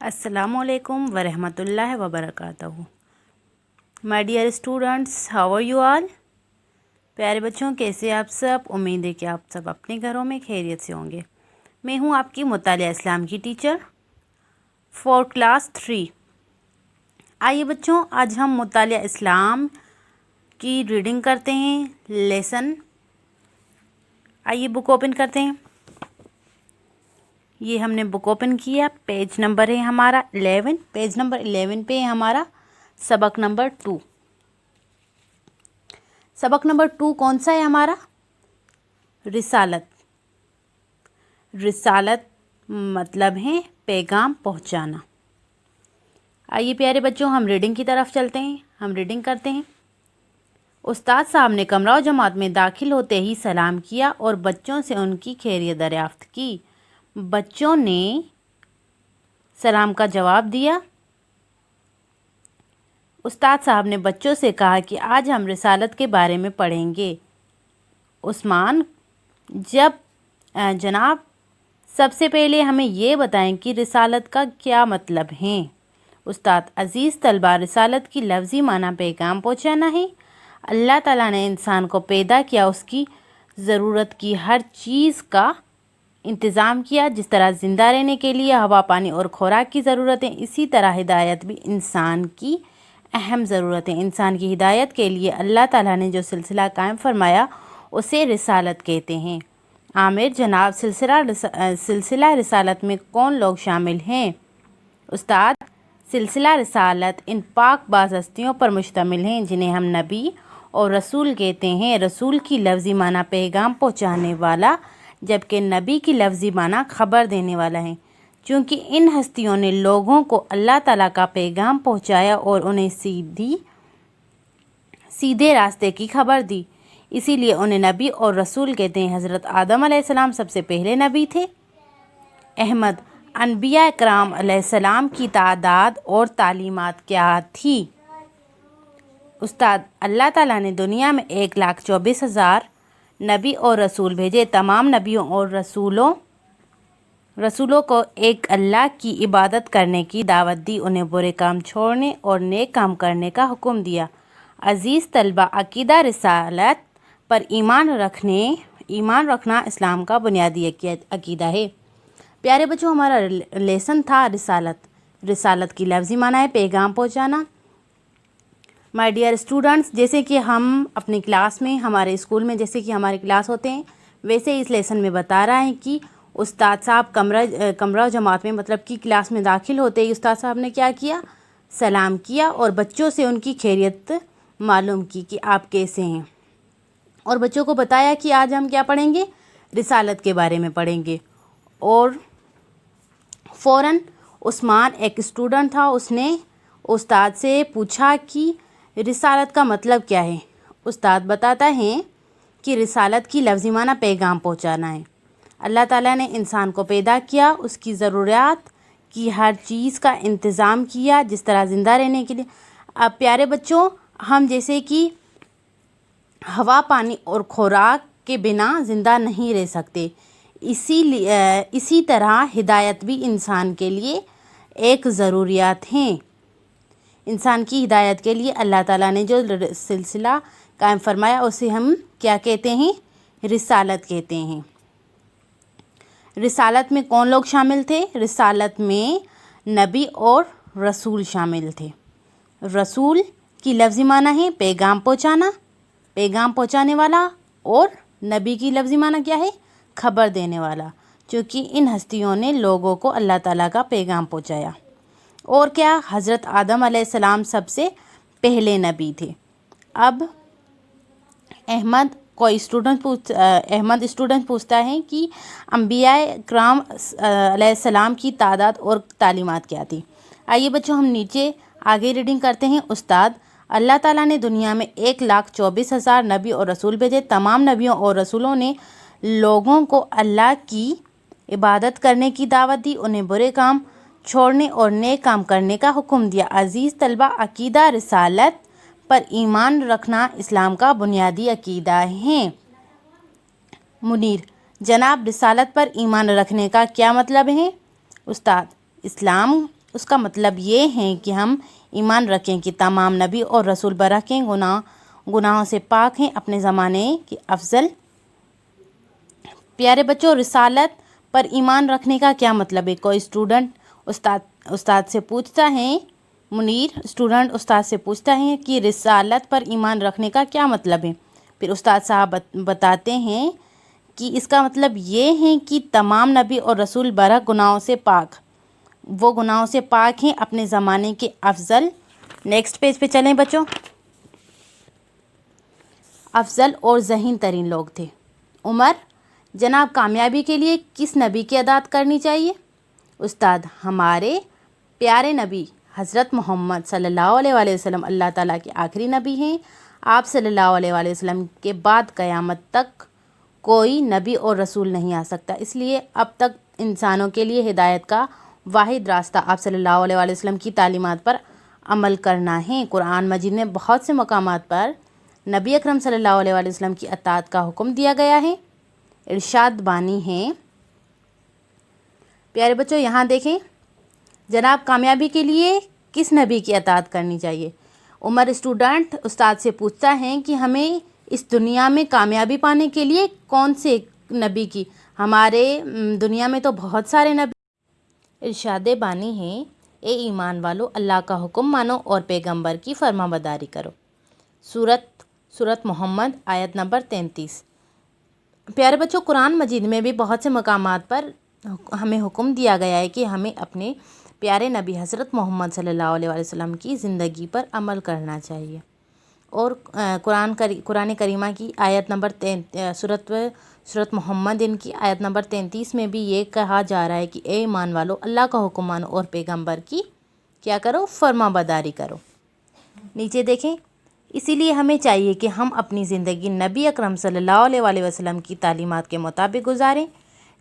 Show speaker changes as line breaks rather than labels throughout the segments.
السلام علیکم ورحمۃ اللہ وبرکاتہ۔ My dear students, how are you all? پیارے بچوں، کیسے آپ سب؟ امید ہے کہ آپ سب اپنے گھروں میں خیریت سے ہوں گے۔ میں ہوں آپ کی مطالعہ اسلام کی ٹیچر فور کلاس 3۔ آئیے بچوں، آج ہم مطالعہ اسلام کی ریڈنگ کرتے ہیں، لیسن۔ آئیے بک اوپن کرتے ہیں۔ یہ ہم نے بک اوپن کیا، پیج نمبر ہے ہمارا 11۔ پیج نمبر 11 پہ ہمارا سبق نمبر 2۔ سبق نمبر 2 کون سا ہے ہمارا؟ رسالت۔ رسالت مطلب ہے پیغام پہنچانا۔ آئیے پیارے بچوں، ہم ریڈنگ کی طرف چلتے ہیں، ہم ریڈنگ کرتے ہیں۔ استاد صاحب نے کمرہ و جماعت میں داخل ہوتے ہی سلام کیا اور بچوں سے ان کی خیریت دریافت کی۔ بچوں نے سلام کا جواب دیا۔ استاد صاحب نے بچوں سے کہا کہ آج ہم رسالت کے بارے میں پڑھیں گے۔ عثمان، جناب، سب سے پہلے ہمیں یہ بتائیں کہ رسالت کا کیا مطلب ہے؟ استاد: عزیز طلبہ، رسالت کی لفظی معنی پیغام پہنچانا ہے۔ اللہ تعالیٰ نے انسان کو پیدا کیا، اس کی ضرورت کی ہر چیز کا انتظام کیا۔ جس طرح زندہ رہنے کے لیے ہوا، پانی اور خوراک کی ضرورت ہے، اسی طرح ہدایت بھی انسان کی اہم ضرورت ہے۔ انسان کی ہدایت کے لیے اللہ تعالیٰ نے جو سلسلہ قائم فرمایا اسے رسالت کہتے ہیں۔ عامر: جناب، سلسلہ رسالت میں کون لوگ شامل ہیں؟ استاد: سلسلہ رسالت ان پاک باز ہستیوں پر مشتمل ہیں جنہیں ہم نبی اور رسول کہتے ہیں۔ رسول کی لفظی معنی پیغام پہنچانے والا، جبکہ نبی کی لفظی معنی خبر دینے والا ہے۔ چونکہ ان ہستیوں نے لوگوں کو اللہ تعالیٰ کا پیغام پہنچایا اور انہیں سیدھے راستے کی خبر دی، اسی لیے انہیں نبی اور رسول کہتے ہیں۔ حضرت آدم علیہ السلام سب سے پہلے نبی تھے۔ احمد: انبیاء کرام علیہ السلام کی تعداد اور تعلیمات کیا تھی؟ استاد: اللہ تعالیٰ نے دنیا میں 1,24,000 نبی اور رسول بھیجے۔ تمام نبیوں اور رسولوں کو ایک اللہ کی عبادت کرنے کی دعوت دی، انہیں برے کام چھوڑنے اور نیک کام کرنے کا حکم دیا۔ عزیز طلبہ، عقیدہ رسالت پر ایمان رکھنا اسلام کا بنیادی عقیدہ ہے۔ پیارے بچوں، ہمارا لیسن تھا رسالت۔ رسالت کی لفظی معنی ہے پیغام پہنچانا۔ مائی ڈیئر اسٹوڈنٹس، جیسے کہ ہم اپنی کلاس میں، ہمارے اسکول میں جیسے کہ ہمارے کلاس ہوتے ہیں، ویسے اس لیسن میں بتا رہا ہے کہ استاد صاحب کمرہ جماعت میں مطلب کہ کلاس میں داخل ہوتے ہی استاد صاحب نے کیا کیا؟ سلام کیا اور بچوں سے ان کی خیریت معلوم کی کہ آپ کیسے ہیں، اور بچوں کو بتایا کہ آج ہم کیا پڑھیں گے؟ رسالت کے بارے میں پڑھیں گے۔ اور فوراً عثمان ایک اسٹوڈنٹ تھا، اس نے استاد سے پوچھا کہ رسالت کا مطلب کیا ہے؟ استاد بتاتا ہے کہ رسالت کی لفظی معنی پیغام پہنچانا ہے۔ اللہ تعالیٰ نے انسان کو پیدا کیا، اس کی ضروریات کی ہر چیز کا انتظام کیا، جس طرح زندہ رہنے کے لیے۔ اب پیارے بچوں، ہم جیسے کہ ہوا، پانی اور خوراک کے بنا زندہ نہیں رہ سکتے، اسی طرح ہدایت بھی انسان کے لیے ایک ضروریات ہیں۔ انسان کی ہدایت کے لیے اللہ تعالیٰ نے جو سلسلہ قائم فرمایا اسے ہم کیا کہتے ہیں؟ رسالت کہتے ہیں۔ رسالت میں کون لوگ شامل تھے؟ رسالت میں نبی اور رسول شامل تھے۔ رسول کی لفظی معنی ہے پیغام پہنچانا، پیغام پہنچانے والا، اور نبی کی لفظی معنی کیا ہے؟ خبر دینے والا، چونکہ ان ہستیوں نے لوگوں کو اللہ تعالیٰ کا پیغام پہنچایا۔ اور کیا؟ حضرت آدم علیہ السلام سب سے پہلے نبی تھے۔ اب احمد اسٹوڈنٹ پوچھتا ہے کہ انبیاء کرام علیہ السلام کی تعداد اور تعلیمات کیا تھی؟ آئیے بچوں، ہم نیچے آگے ریڈنگ کرتے ہیں۔ استاد: اللہ تعالیٰ نے دنیا میں 1,24,000 نبی اور رسول بھیجے۔ تمام نبیوں اور رسولوں نے لوگوں کو اللہ کی عبادت کرنے کی دعوت دی، انہیں برے کام چھوڑنے اور نیک کام کرنے کا حکم دیا۔ عزیز طلبہ، عقیدہ رسالت پر ایمان رکھنا اسلام کا بنیادی عقیدہ ہے۔ منیر: جناب، رسالت پر ایمان رکھنے کا کیا مطلب ہے؟ استاد: اسلام اس کا مطلب یہ ہے کہ ہم ایمان رکھیں کہ تمام نبی اور رسول برحق گناہوں سے پاک ہیں، اپنے زمانے کے افضل۔ پیارے بچوں، رسالت پر ایمان رکھنے کا کیا مطلب ہے؟ کوئی اسٹوڈنٹ استاد سے پوچھتا ہے، منیر اسٹوڈنٹ استاد سے پوچھتا ہے کہ رسالت پر ایمان رکھنے کا کیا مطلب ہے؟ پھر استاد صاحب بتاتے ہیں کہ اس کا مطلب یہ ہے کہ تمام نبی اور رسول برحق گناہوں سے پاک، وہ گناہوں سے پاک ہیں، اپنے زمانے کے افضل۔ نیکسٹ پیج پہ چلیں بچوں۔ افضل اور ذہین ترین لوگ تھے۔ عمر، جناب کامیابی کے لیے کس نبی کی اطاعت کرنی چاہیے؟ استاد، ہمارے پیارے نبی حضرت محمد صلی اللہ علیہ وآلہ وسلم اللہ تعالیٰ کے آخری نبی ہیں۔ آپ صلی اللہ علیہ وآلہ وسلم کے بعد قیامت تک کوئی نبی اور رسول نہیں آ سکتا، اس لیے اب تک انسانوں کے لیے ہدایت کا واحد راستہ آپ صلی اللہ علیہ وآلہ وسلم کی تعلیمات پر عمل کرنا ہے۔ قرآن مجید میں بہت سے مقامات پر نبی اکرم صلی اللہ علیہ وآلہ وسلم کی اطاعت کا حکم دیا گیا ہے۔ ارشاد بانی ہے۔ پیارے بچوں، یہاں دیکھیں، جناب کامیابی کے لیے کس نبی کی اطاعت کرنی چاہیے؟ عمر اسٹوڈنٹ استاد سے پوچھتا ہے کہ ہمیں اس دنیا میں کامیابی پانے کے لیے کون سے نبی کی؟ ہمارے دنیا میں تو بہت سارے نبی۔ ارشاد بانی ہے، اے ایمان والو، اللہ کا حکم مانو اور پیغمبر کی فرما برداری کرو۔ سورت محمد آیت نمبر 33۔ پیارے بچوں، قرآن مجید میں بھی بہت سے مقامات پر ہمیں حکم دیا گیا ہے کہ ہمیں اپنے پیارے نبی حضرت محمد صلی اللہ علیہ وسلم کی زندگی پر عمل کرنا چاہیے۔ اور قرآن کریمہ کی آیت نمبر سورت محمد ان کی آیت نمبر 33 میں بھی یہ کہا جا رہا ہے کہ اے ایمان والو، اللہ کا حکم مانو اور پیغمبر کی کیا کرو؟ فرما برداری کرو۔ نیچے دیکھیں، اسی لیے ہمیں چاہیے کہ ہم اپنی زندگی نبی اکرم صلی اللہ علیہ وآلہ وسلم کی تعلیمات کے مطابق گزاریں۔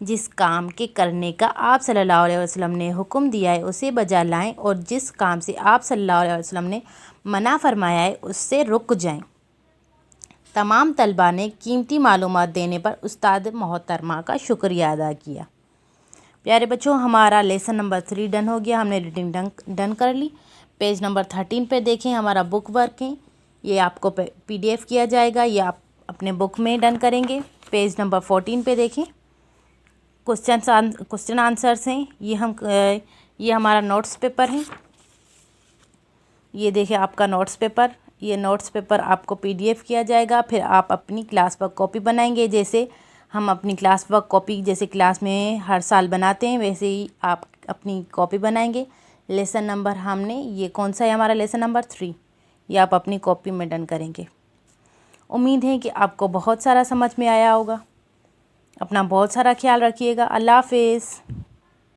جس کام کے کرنے کا آپ صلی اللہ علیہ وسلم نے حکم دیا ہے اسے بجا لائیں، اور جس کام سے آپ صلی اللہ علیہ وسلم نے منع فرمایا ہے اس سے رک جائیں۔ تمام طلباء نے قیمتی معلومات دینے پر استاد محترمہ کا شکریہ ادا کیا۔ پیارے بچوں، ہمارا لیسن نمبر 3 ڈن ہو گیا، ہم نے ریڈنگ ڈن کر لی۔ پیج نمبر 13 پہ دیکھیں، ہمارا بک ورک ہے، یہ آپ کو PDF کیا جائے گا، یہ آپ اپنے بک میں ڈن کریں گے۔ پیج نمبر 14 پہ دیکھیں، کوسچن آنسرس ہیں، یہ ہمارا نوٹس پیپر ہے۔ یہ دیکھیں آپ کا نوٹس پیپر، یہ نوٹس پیپر آپ کو PDF کیا جائے گا، پھر آپ اپنی کلاس ورک کاپی بنائیں گے۔ جیسے ہم اپنی کلاس ورک کاپی جیسے کلاس میں ہر سال بناتے ہیں، ویسے ہی آپ اپنی کاپی بنائیں گے۔ لیسن نمبر ہم نے یہ کون سا ہے؟ ہمارا لیسن نمبر 3، یہ آپ اپنی کاپی میں ڈن کریں گے۔ امید ہے کہ آپ کو بہت سارا سمجھ میں آیا ہوگا۔ اپنا بہت سارا خیال رکھیے گا۔ اللہ حافظ۔